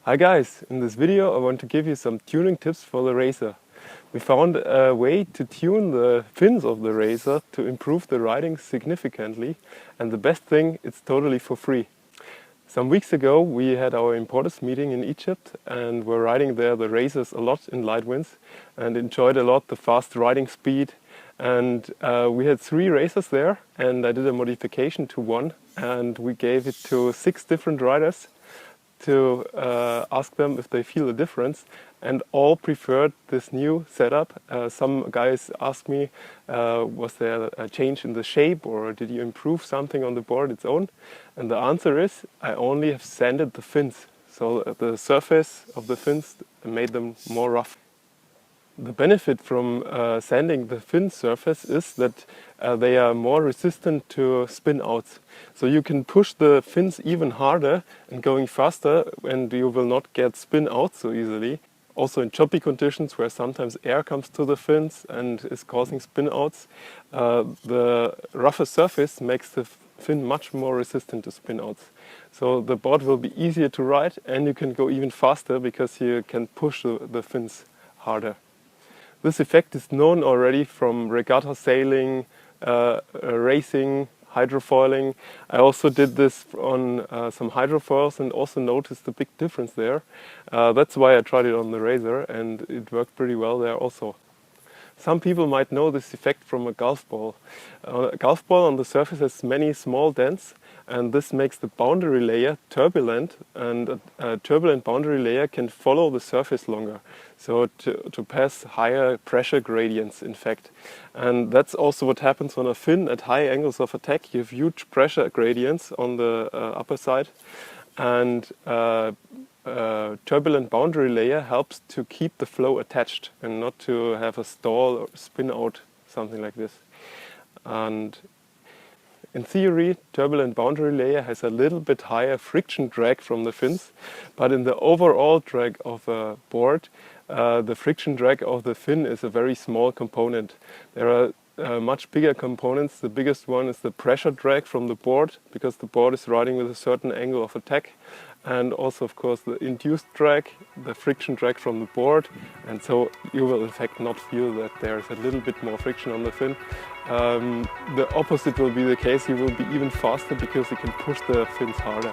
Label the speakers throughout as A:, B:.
A: Hi guys, in this video I want to give you some tuning tips for the Razor. We found a way to tune the fins of the Razor to improve the riding significantly, and the best thing, it's totally for free. Some weeks ago we had our importers meeting in Egypt and were riding there the Razors a lot in light winds and enjoyed a lot the fast riding speed. And we had 3 Razors there, and I did a modification to one and we gave it to 6 different riders to ask them if they feel a difference, and all preferred this new setup. Some guys asked me, was there a change in the shape or did you improve something on the board its own? And the answer is, I only have sanded the fins. So the surface of the fins made them more rough. The benefit from sanding the fin surface is that they are more resistant to spin outs. So you can push the fins even harder and going faster, and you will not get spin out so easily. Also in choppy conditions where sometimes air comes to the fins and is causing spin outs, the rougher surface makes the fin much more resistant to spin outs. So the board will be easier to ride and you can go even faster because you can push the fins harder. This effect is known already from regatta sailing, racing, hydrofoiling. I also did this on some hydrofoils and also noticed a big difference there. That's why I tried it on the Razor, and it worked pretty well there also. Some people might know this effect from a golf ball. A golf ball on the surface has many small dents, and this makes the boundary layer turbulent, and a turbulent boundary layer can follow the surface longer, so to pass higher pressure gradients in fact. And that's also what happens on a fin at high angles of attack. You have huge pressure gradients on the upper side, and turbulent boundary layer helps to keep the flow attached and not to have a stall or spin out, something like this. And in theory, turbulent boundary layer has a little bit higher friction drag from the fins, but in the overall drag of a board, the friction drag of the fin is a very small component. There are much bigger components. The biggest one is the pressure drag from the board, because the board is riding with a certain angle of attack, and also of course the induced drag, the friction drag from the board, and so you will in fact not feel that there is a little bit more friction on the fin. The opposite will be the case. You will be even faster because you can push the fins harder.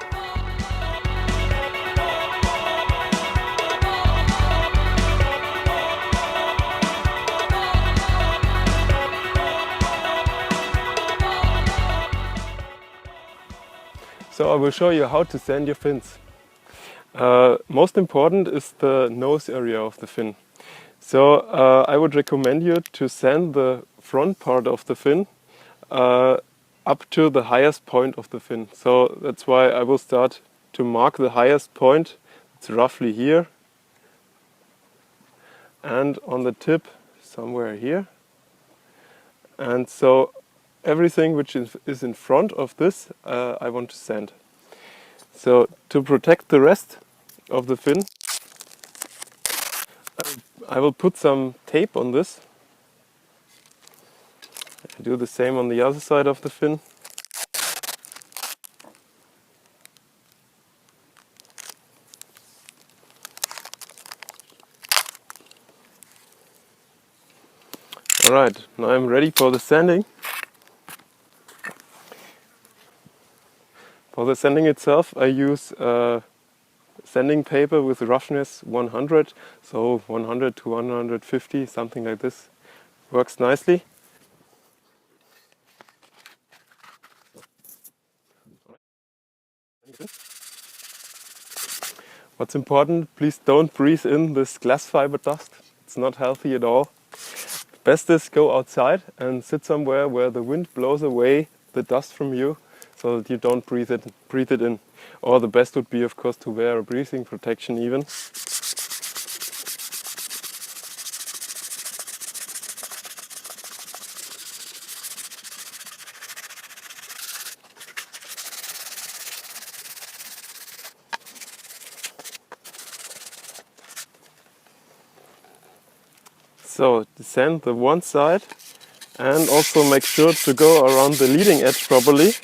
A: So I will show you how to sand your fins. Most important is the nose area of the fin. So I would recommend you to sand the front part of the fin up to the highest point of the fin. So that's why I will start to mark the highest point. It's roughly here, and on the tip somewhere here. And so everything which is in front of this I want to sand. So to protect the rest of the fin, I will put some tape on this. I do the same on the other side of the fin. Alright, now I'm ready for the sanding. For the sanding itself, I use sanding paper with roughness 100, so 100 to 150, something like this. Works nicely. What's important, please don't breathe in this glass fiber dust. It's not healthy at all. Best is go outside and sit somewhere where the wind blows away the dust from you, so that you don't breathe it in. Or the best would be, of course, to wear a breathing protection even. So sand the one side and also make sure to go around the leading edge properly.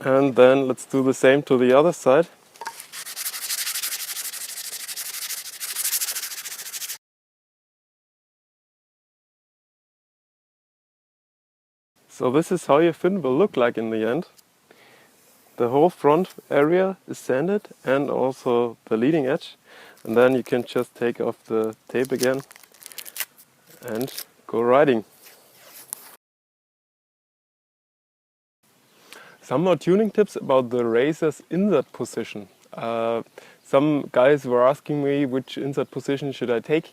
A: And then let's do the same to the other side. So this is how your fin will look like in the end. The whole front area is sanded and also the leading edge. And then you can just take off the tape again and go riding. Some more tuning tips about the Razor's insert position. Some guys were asking me which insert position should I take.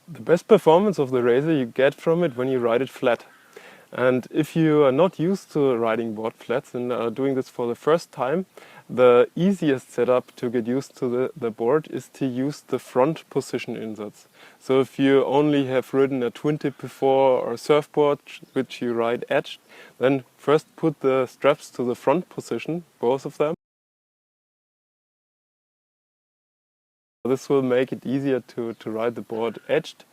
A: The best performance of the Razor you get from it when you ride it flat. And if you are not used to riding board flats and are doing this for the first time, the easiest setup to get used to the board is to use the front position inserts. So if you only have ridden a twin tip before or a surfboard which you ride edged, then first put the straps to the front position, both of them. This will make it easier to ride the board edged,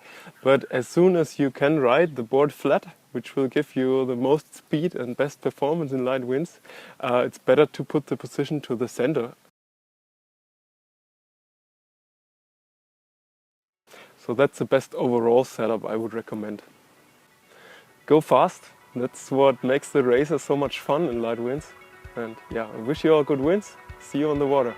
A: but as soon as you can ride the board flat, which will give you the most speed and best performance in light winds, it's better to put the position to the center. So that's the best overall setup I would recommend. Go fast, that's what makes the Razor so much fun in light winds. And yeah, I wish you all good winds. See you on the water.